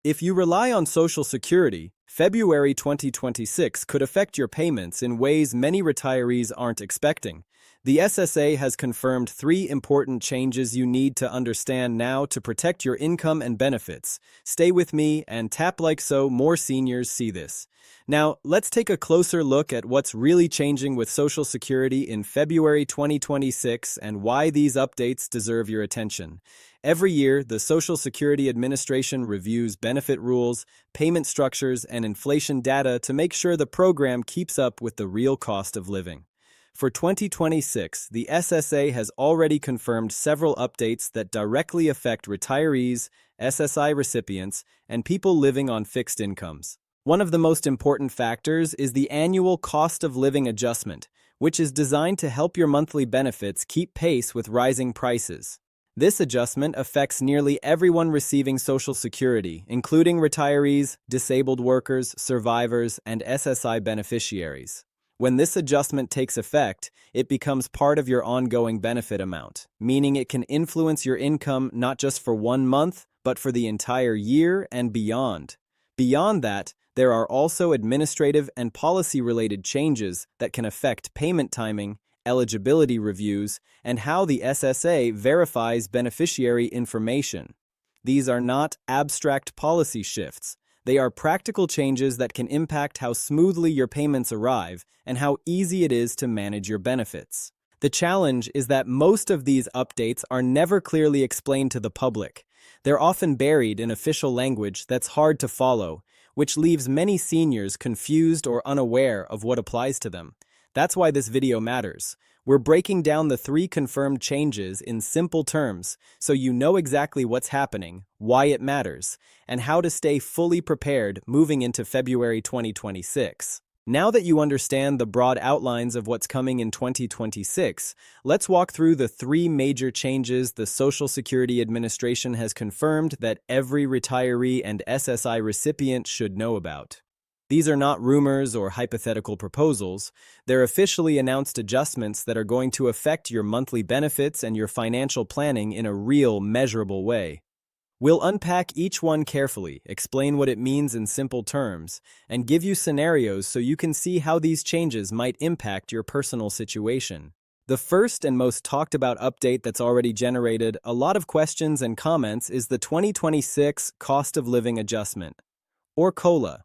If you rely on Social Security, February 2026 could affect your payments in ways many retirees aren't expecting. The SSA has confirmed 3 important changes you need to understand now to protect your income and benefits. Stay with me and tap like so more seniors see this. Now, let's take a closer look at what's really changing with Social Security in February 2026 and why these updates deserve your attention. Every year, the Social Security Administration reviews benefit rules, payment structures, and inflation data to make sure the program keeps up with the real cost of living. For 2026, the SSA has already confirmed several updates that directly affect retirees, SSI recipients, and people living on fixed incomes. One of the most important factors is the annual cost of living adjustment, which is designed to help your monthly benefits keep pace with rising prices. This adjustment affects nearly everyone receiving Social Security, including retirees, disabled workers, survivors, and SSI beneficiaries. When this adjustment takes effect, it becomes part of your ongoing benefit amount, meaning it can influence your income not just for 1 month, but for the entire year and beyond. Beyond that, there are also administrative and policy-related changes that can affect payment timing, eligibility reviews, and how the SSA verifies beneficiary information. These are not abstract policy shifts. They are practical changes that can impact how smoothly your payments arrive and how easy it is to manage your benefits. The challenge is that most of these updates are never clearly explained to the public. They're often buried in official language that's hard to follow, which leaves many seniors confused or unaware of what applies to them. That's why this video matters. We're breaking down the 3 confirmed changes in simple terms so you know exactly what's happening, why it matters, and how to stay fully prepared moving into February 2026. Now that you understand the broad outlines of what's coming in 2026, let's walk through the 3 major changes the Social Security Administration has confirmed that every retiree and SSI recipient should know about. These are not rumors or hypothetical proposals. They're officially announced adjustments that are going to affect your monthly benefits and your financial planning in a real, measurable way. We'll unpack each one carefully, explain what it means in simple terms, and give you scenarios so you can see how these changes might impact your personal situation. The first and most talked about update that's already generated a lot of questions and comments is the 2026 Cost of Living Adjustment, or COLA.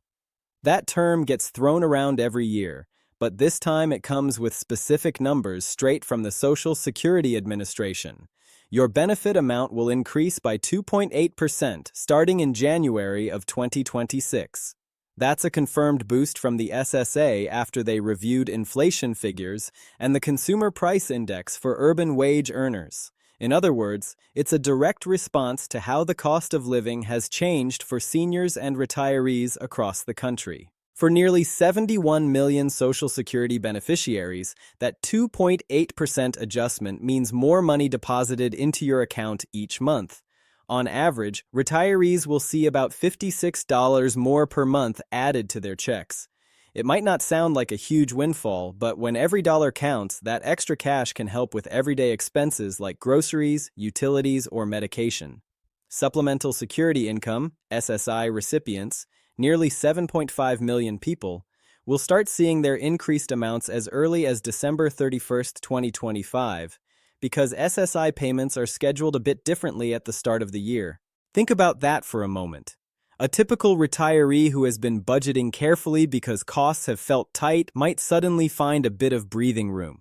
That term gets thrown around every year, but this time it comes with specific numbers straight from the Social Security Administration. Your benefit amount will increase by 2.8% starting in January of 2026. That's a confirmed boost from the SSA after they reviewed inflation figures and the Consumer Price Index for urban wage earners. In other words, it's a direct response to how the cost of living has changed for seniors and retirees across the country. For nearly 71 million Social Security beneficiaries, that 2.8% adjustment means more money deposited into your account each month. On average, retirees will see about $56 more per month added to their checks. It might not sound like a huge windfall, but when every dollar counts, that extra cash can help with everyday expenses like groceries, utilities, or medication. Supplemental Security Income, SSI recipients, nearly 7.5 million people, will start seeing their increased amounts as early as December 31, 2025, because SSI payments are scheduled a bit differently at the start of the year. Think about that for a moment. A typical retiree who has been budgeting carefully because costs have felt tight might suddenly find a bit of breathing room.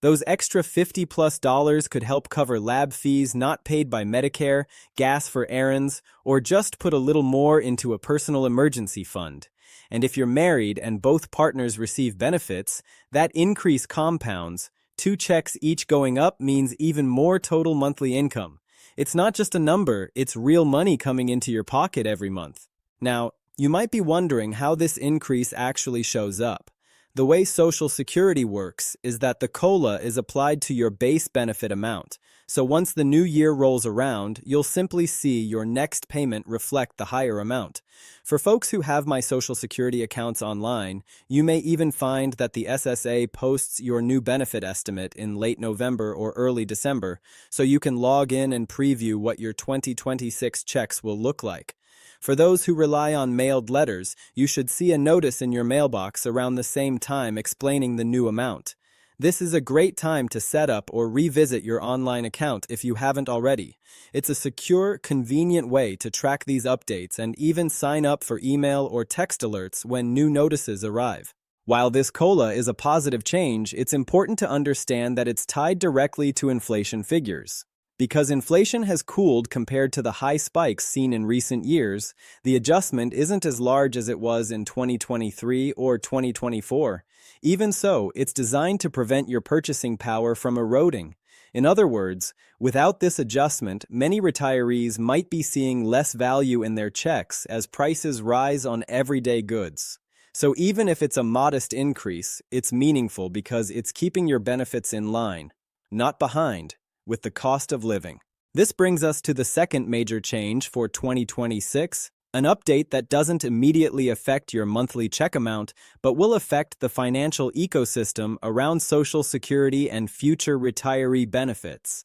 Those extra $50+ could help cover lab fees not paid by Medicare, gas for errands, or just put a little more into a personal emergency fund. And if you're married and both partners receive benefits, that increase compounds. 2 checks each going up means even more total monthly income. It's not just a number, it's real money coming into your pocket every month. Now, you might be wondering how this increase actually shows up. The way Social Security works is that the COLA is applied to your base benefit amount. So once the new year rolls around, you'll simply see your next payment reflect the higher amount. For folks who have My Social Security accounts online, you may even find that the SSA posts your new benefit estimate in late November or early December, so you can log in and preview what your 2026 checks will look like. For those who rely on mailed letters, you should see a notice in your mailbox around the same time explaining the new amount. This is a great time to set up or revisit your online account if you haven't already. It's a secure, convenient way to track these updates and even sign up for email or text alerts when new notices arrive. While this COLA is a positive change, it's important to understand that it's tied directly to inflation figures. Because inflation has cooled compared to the high spikes seen in recent years, the adjustment isn't as large as it was in 2023 or 2024. Even so, it's designed to prevent your purchasing power from eroding. In other words, without this adjustment, many retirees might be seeing less value in their checks as prices rise on everyday goods. So even if it's a modest increase, it's meaningful because it's keeping your benefits in line, not behind, with the cost of living. This brings us to the second major change for 2026, an update that doesn't immediately affect your monthly check amount, but will affect the financial ecosystem around Social Security and future retiree benefits.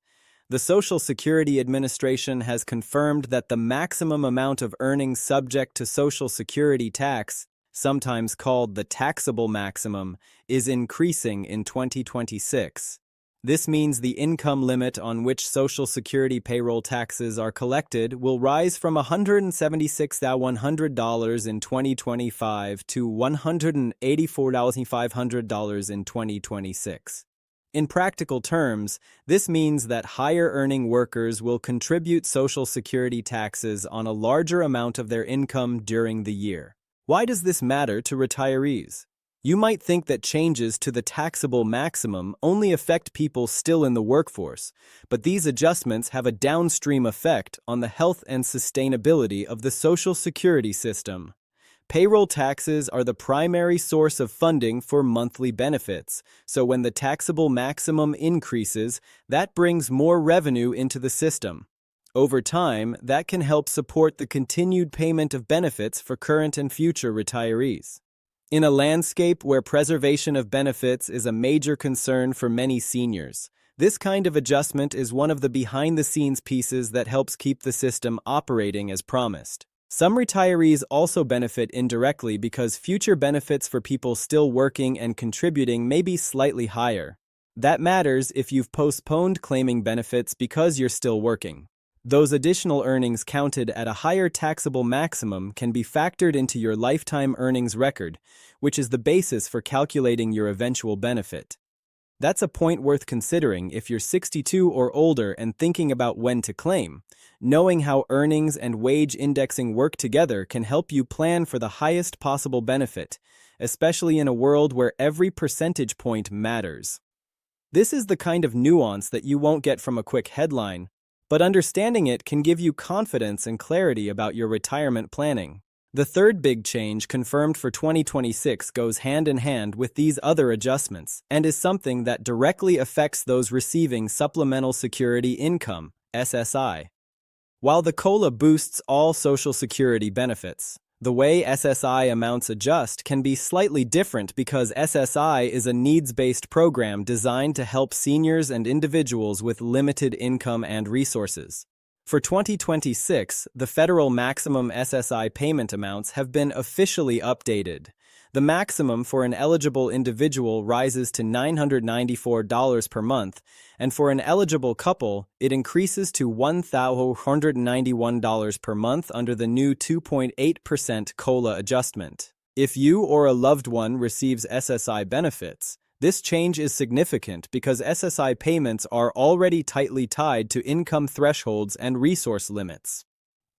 The Social Security Administration has confirmed that the maximum amount of earnings subject to Social Security tax, sometimes called the taxable maximum, is increasing in 2026. This means the income limit on which Social Security payroll taxes are collected will rise from $176,100 in 2025 to $184,500 in 2026. In practical terms, this means that higher-earning workers will contribute Social Security taxes on a larger amount of their income during the year. Why does this matter to retirees? You might think that changes to the taxable maximum only affect people still in the workforce, but these adjustments have a downstream effect on the health and sustainability of the Social Security system. Payroll taxes are the primary source of funding for monthly benefits, so when the taxable maximum increases, that brings more revenue into the system. Over time, that can help support the continued payment of benefits for current and future retirees. In a landscape where preservation of benefits is a major concern for many seniors, this kind of adjustment is one of the behind-the-scenes pieces that helps keep the system operating as promised. Some retirees also benefit indirectly because future benefits for people still working and contributing may be slightly higher. That matters if you've postponed claiming benefits because you're still working. Those additional earnings counted at a higher taxable maximum can be factored into your lifetime earnings record, which is the basis for calculating your eventual benefit. That's a point worth considering if you're 62 or older and thinking about when to claim. Knowing how earnings and wage indexing work together can help you plan for the highest possible benefit, especially in a world where every percentage point matters. This is the kind of nuance that you won't get from a quick headline, but understanding it can give you confidence and clarity about your retirement planning. The third big change confirmed for 2026 goes hand in hand with these other adjustments and is something that directly affects those receiving Supplemental Security Income, SSI. While the COLA boosts all Social Security benefits, the way SSI amounts adjust can be slightly different because SSI is a needs-based program designed to help seniors and individuals with limited income and resources. For 2026, the federal maximum SSI payment amounts have been officially updated. The maximum for an eligible individual rises to $994 per month, and for an eligible couple, it increases to $1,191 per month under the new 2.8% COLA adjustment. If you or a loved one receives SSI benefits, this change is significant because SSI payments are already tightly tied to income thresholds and resource limits.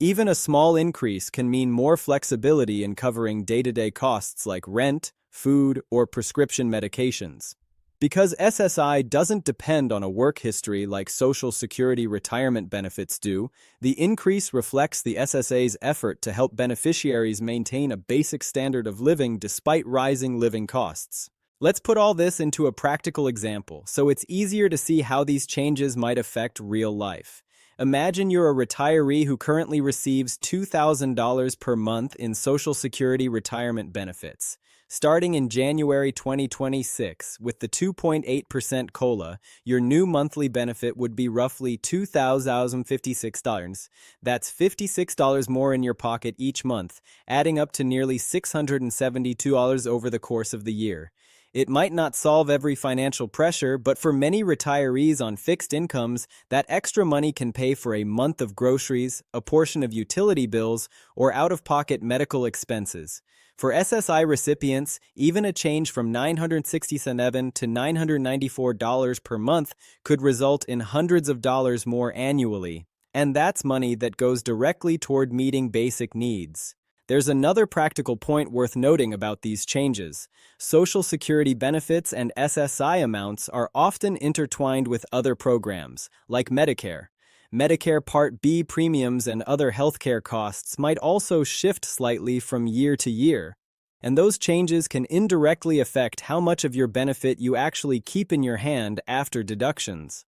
Even a small increase can mean more flexibility in covering day-to-day costs like rent, food, or prescription medications. Because SSI doesn't depend on a work history like Social Security retirement benefits do, the increase reflects the SSA's effort to help beneficiaries maintain a basic standard of living despite rising living costs. Let's put all this into a practical example so it's easier to see how these changes might affect real life. Imagine you're a retiree who currently receives $2,000 per month in Social Security retirement benefits. Starting in January 2026, with the 2.8% COLA, your new monthly benefit would be roughly $2,056. That's $56 more in your pocket each month, adding up to nearly $672 over the course of the year. It might not solve every financial pressure, but for many retirees on fixed incomes, that extra money can pay for a month of groceries, a portion of utility bills, or out-of-pocket medical expenses. For SSI recipients, even a change from $967 to $994 per month could result in hundreds of dollars more annually. And that's money that goes directly toward meeting basic needs. There's another practical point worth noting about these changes. Social Security benefits and SSI amounts are often intertwined with other programs, like Medicare. Medicare Part B premiums and other healthcare costs might also shift slightly from year to year, and those changes can indirectly affect how much of your benefit you actually keep in your hand after deductions.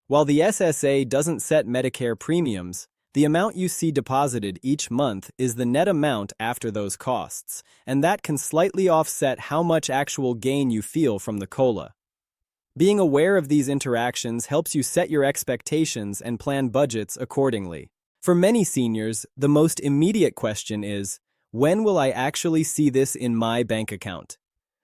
While the SSA doesn't set Medicare premiums, the amount you see deposited each month is the net amount after those costs, and that can slightly offset how much actual gain you feel from the COLA. Being aware of these interactions helps you set your expectations and plan budgets accordingly. For many seniors, the most immediate question is, when will I actually see this in my bank account?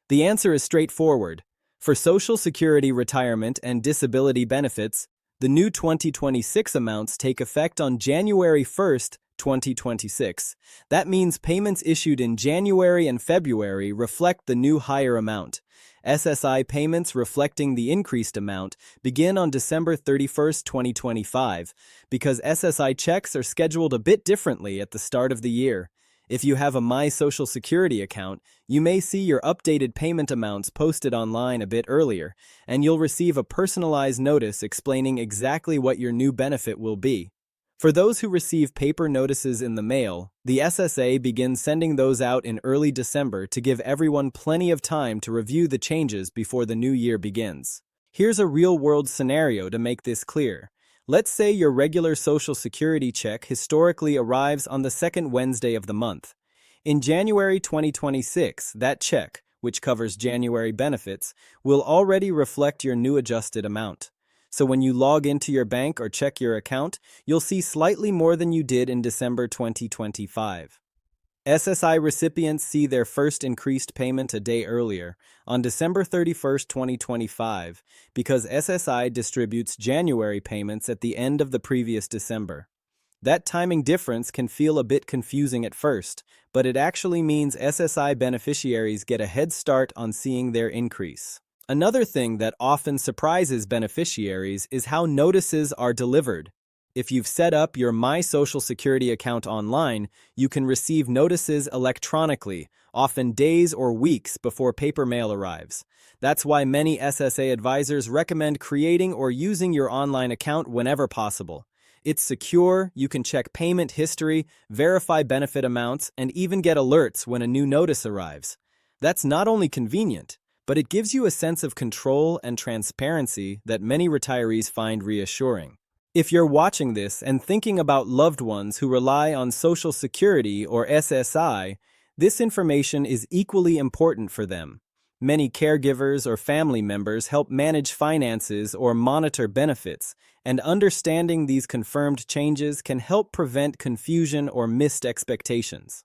The answer is straightforward. For Social Security retirement and disability benefits, the new 2026 amounts take effect on January 1, 2026. That means payments issued in January and February reflect the new higher amount. SSI payments reflecting the increased amount begin on December 31, 2025, because SSI checks are scheduled a bit differently at the start of the year. If you have a My Social Security account, you may see your updated payment amounts posted online a bit earlier, and you'll receive a personalized notice explaining exactly what your new benefit will be. For those who receive paper notices in the mail, the SSA begins sending those out in early December to give everyone plenty of time to review the changes before the new year begins. Here's a real-world scenario to make this clear. Let's say your regular Social Security check historically arrives on the second Wednesday of the month. In January 2026, that check, which covers January benefits, will already reflect your new adjusted amount. So when you log into your bank or check your account, you'll see slightly more than you did in December 2025. SSI recipients see their first increased payment a day earlier, on December 31, 2025, because SSI distributes January payments at the end of the previous December. That timing difference can feel a bit confusing at first, but it actually means SSI beneficiaries get a head start on seeing their increase. Another thing that often surprises beneficiaries is how notices are delivered. If you've set up your My Social Security account online, you can receive notices electronically, often days or weeks before paper mail arrives. That's why many SSA advisors recommend creating or using your online account whenever possible. It's secure, you can check payment history, verify benefit amounts, and even get alerts when a new notice arrives. That's not only convenient, but it gives you a sense of control and transparency that many retirees find reassuring. If you're watching this and thinking about loved ones who rely on Social Security or SSI, this information is equally important for them. Many caregivers or family members help manage finances or monitor benefits, and understanding these confirmed changes can help prevent confusion or missed expectations.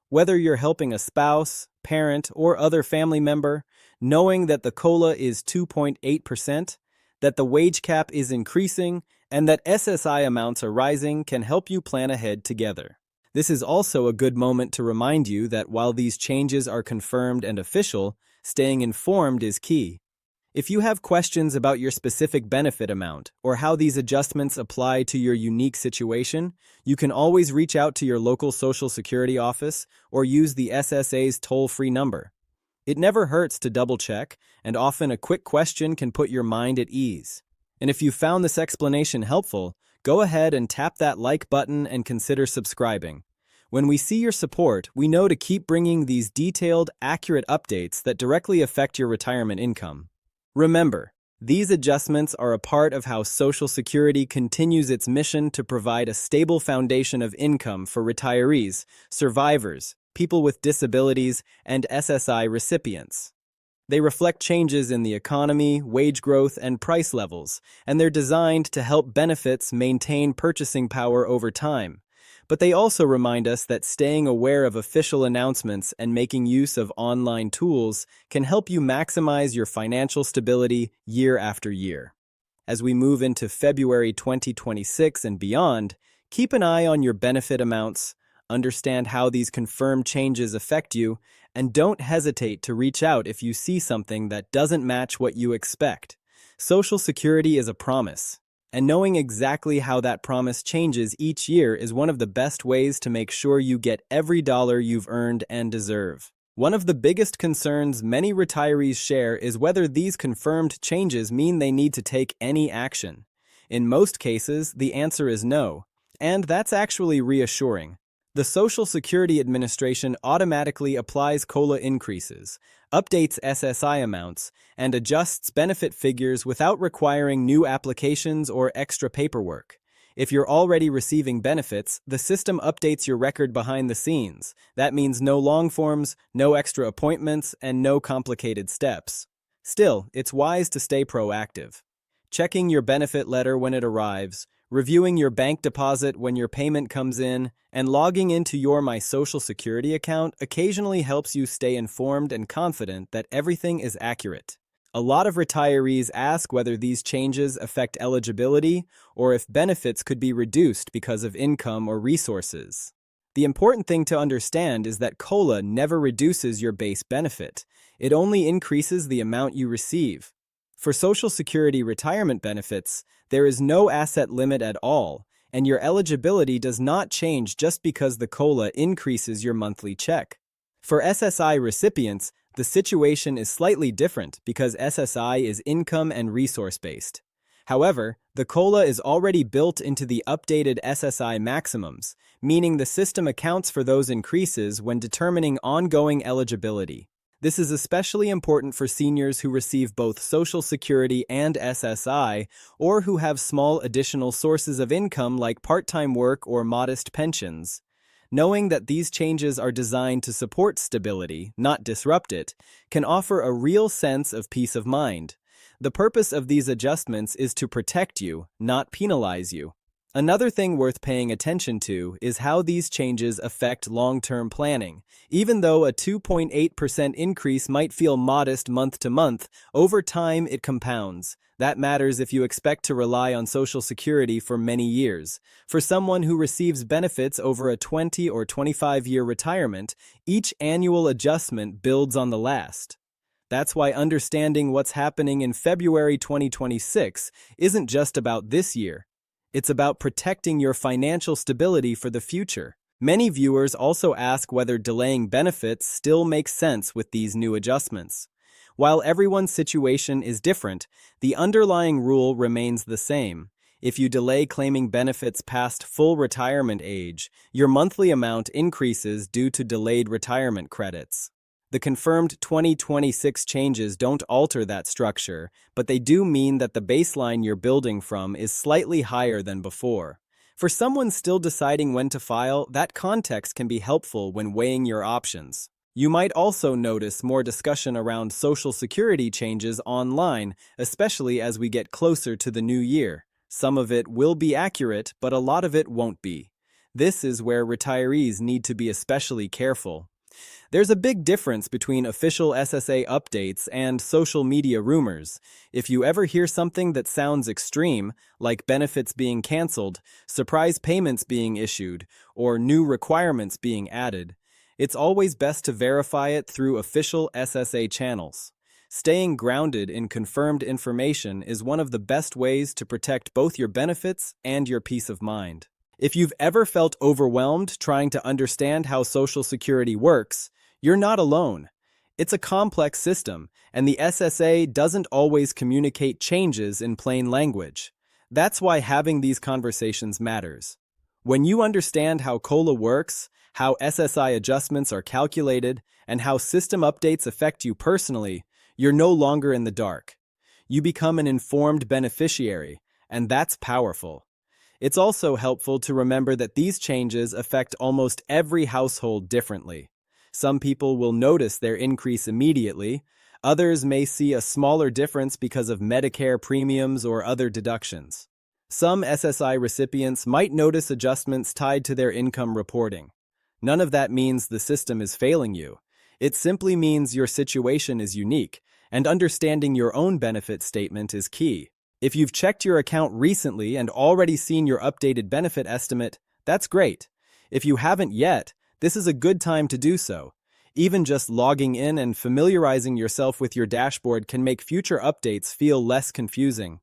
Whether you're helping a spouse, parent, or other family member, knowing that the COLA is 2.8%, that the wage cap is increasing, and that SSI amounts are rising can help you plan ahead together. This is also a good moment to remind you that while these changes are confirmed and official, staying informed is key. If you have questions about your specific benefit amount or how these adjustments apply to your unique situation, you can always reach out to your local Social Security office or use the SSA's toll-free number. It never hurts to double-check, and often a quick question can put your mind at ease. And if you found this explanation helpful, go ahead and tap that like button and consider subscribing. When we see your support, we know to keep bringing these detailed, accurate updates that directly affect your retirement income. Remember, these adjustments are a part of how Social Security continues its mission to provide a stable foundation of income for retirees, survivors, people with disabilities, and SSI recipients. They reflect changes in the economy, wage growth, and price levels, and they're designed to help benefits maintain purchasing power over time. But they also remind us that staying aware of official announcements and making use of online tools can help you maximize your financial stability year after year. As we move into February 2026 and beyond, keep an eye on your benefit amounts, understand how these confirmed changes affect you, and don't hesitate to reach out if you see something that doesn't match what you expect. Social Security is a promise, and knowing exactly how that promise changes each year is one of the best ways to make sure you get every dollar you've earned and deserve. One of the biggest concerns many retirees share is whether these confirmed changes mean they need to take any action. In most cases, the answer is no, and that's actually reassuring. The Social Security Administration automatically applies COLA increases, updates SSI amounts, and adjusts benefit figures without requiring new applications or extra paperwork. If you're already receiving benefits, the system updates your record behind the scenes. That means no long forms, no extra appointments, and no complicated steps. Still, it's wise to stay proactive. Checking your benefit letter when it arrives, reviewing your bank deposit when your payment comes in, and logging into your My Social Security account occasionally helps you stay informed and confident that everything is accurate. A lot of retirees ask whether these changes affect eligibility or if benefits could be reduced because of income or resources. The important thing to understand is that COLA never reduces your base benefit. It only increases the amount you receive. For Social Security retirement benefits, there is no asset limit at all, and your eligibility does not change just because the COLA increases your monthly check. For SSI recipients, the situation is slightly different because SSI is income and resource-based. However, the COLA is already built into the updated SSI maximums, meaning the system accounts for those increases when determining ongoing eligibility. This is especially important for seniors who receive both Social Security and SSI, or who have small additional sources of income like part-time work or modest pensions. Knowing that these changes are designed to support stability, not disrupt it, can offer a real sense of peace of mind. The purpose of these adjustments is to protect you, not penalize you. Another thing worth paying attention to is how these changes affect long-term planning. Even though a 2.8% increase might feel modest month to month, over time it compounds. That matters if you expect to rely on Social Security for many years. For someone who receives benefits over a 20 or 25-year retirement, each annual adjustment builds on the last. That's why understanding what's happening in February 2026 isn't just about this year. It's about protecting your financial stability for the future. Many viewers also ask whether delaying benefits still makes sense with these new adjustments. While everyone's situation is different, the underlying rule remains the same. If you delay claiming benefits past full retirement age, your monthly amount increases due to delayed retirement credits. The confirmed 2026 changes don't alter that structure, but they do mean that the baseline you're building from is slightly higher than before. For someone still deciding when to file, that context can be helpful when weighing your options. You might also notice more discussion around Social Security changes online, especially as we get closer to the new year. Some of it will be accurate, but a lot of it won't be. This is where retirees need to be especially careful. There's a big difference between official SSA updates and social media rumors. If you ever hear something that sounds extreme, like benefits being canceled, surprise payments being issued, or new requirements being added, it's always best to verify it through official SSA channels. Staying grounded in confirmed information is one of the best ways to protect both your benefits and your peace of mind. If you've ever felt overwhelmed trying to understand how Social Security works, you're not alone. It's a complex system, and the SSA doesn't always communicate changes in plain language. That's why having these conversations matters. When you understand how COLA works, how SSI adjustments are calculated, and how system updates affect you personally, you're no longer in the dark. You become an informed beneficiary, and that's powerful. It's also helpful to remember that these changes affect almost every household differently. Some people will notice their increase immediately. Others may see a smaller difference because of Medicare premiums or other deductions. Some SSI recipients might notice adjustments tied to their income reporting. None of that means the system is failing you. It simply means your situation is unique, and understanding your own benefit statement is key. If you've checked your account recently and already seen your updated benefit estimate, that's great. If you haven't yet, this is a good time to do so. Even just logging in and familiarizing yourself with your dashboard can make future updates feel less confusing.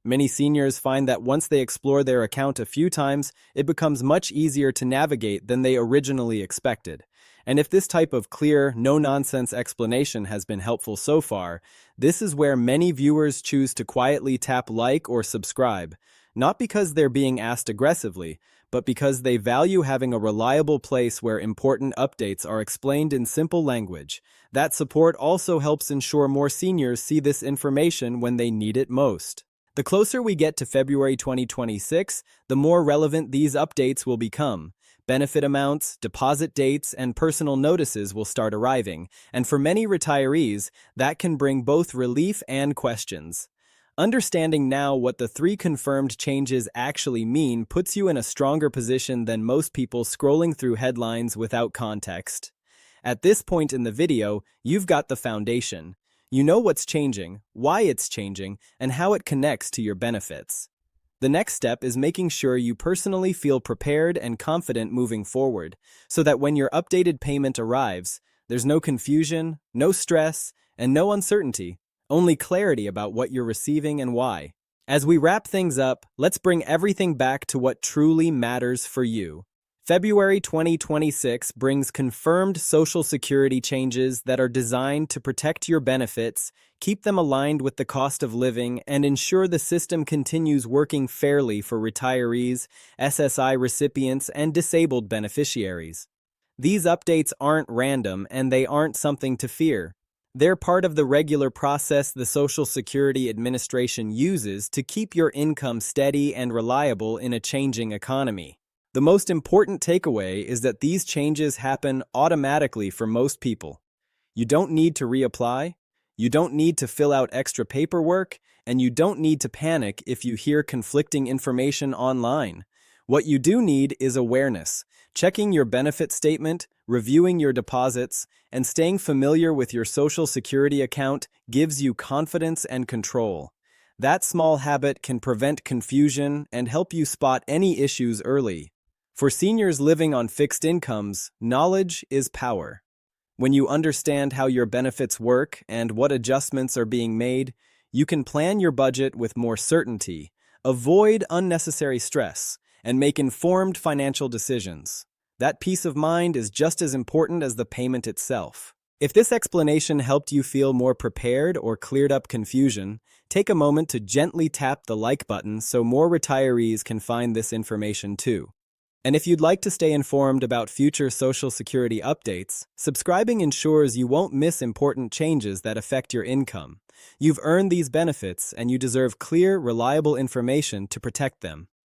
Many seniors find that once they explore their account a few times, it becomes much easier to navigate than they originally expected. And if this type of clear, no-nonsense explanation has been helpful so far, this is where many viewers choose to quietly tap like or subscribe, not because they're being asked aggressively, but because they value having a reliable place where important updates are explained in simple language. That support also helps ensure more seniors see this information when they need it most. The closer we get to February 2026, the more relevant these updates will become. Benefit amounts, deposit dates, and personal notices will start arriving, and for many retirees, that can bring both relief and questions. Understanding now what the 3 confirmed changes actually mean puts you in a stronger position than most people scrolling through headlines without context. At this point in the video, you've got the foundation. You know what's changing, why it's changing, and how it connects to your benefits. The next step is making sure you personally feel prepared and confident moving forward, so that when your updated payment arrives, there's no confusion, no stress, and no uncertainty. Only clarity about what you're receiving and why. As we wrap things up, let's bring everything back to what truly matters for you. February 2026 brings confirmed Social Security changes that are designed to protect your benefits, keep them aligned with the cost of living, and ensure the system continues working fairly for retirees, SSI recipients, and disabled beneficiaries. These updates aren't random, and they aren't something to fear. They're part of the regular process the Social Security Administration uses to keep your income steady and reliable in a changing economy. The most important takeaway is that these changes happen automatically for most people. You don't need to reapply, you don't need to fill out extra paperwork, and you don't need to panic if you hear conflicting information online. What you do need is awareness, checking your benefit statement, reviewing your deposits, and staying familiar with your Social Security account gives you confidence and control. That small habit can prevent confusion and help you spot any issues early. For seniors living on fixed incomes, knowledge is power. When you understand how your benefits work and what adjustments are being made, you can plan your budget with more certainty, avoid unnecessary stress, and make informed financial decisions. That peace of mind is just as important as the payment itself. If this explanation helped you feel more prepared or cleared up confusion, take a moment to gently tap the like button so more retirees can find this information too. And if you'd like to stay informed about future Social Security updates, subscribing ensures you won't miss important changes that affect your income. You've earned these benefits, and you deserve clear, reliable information to protect them.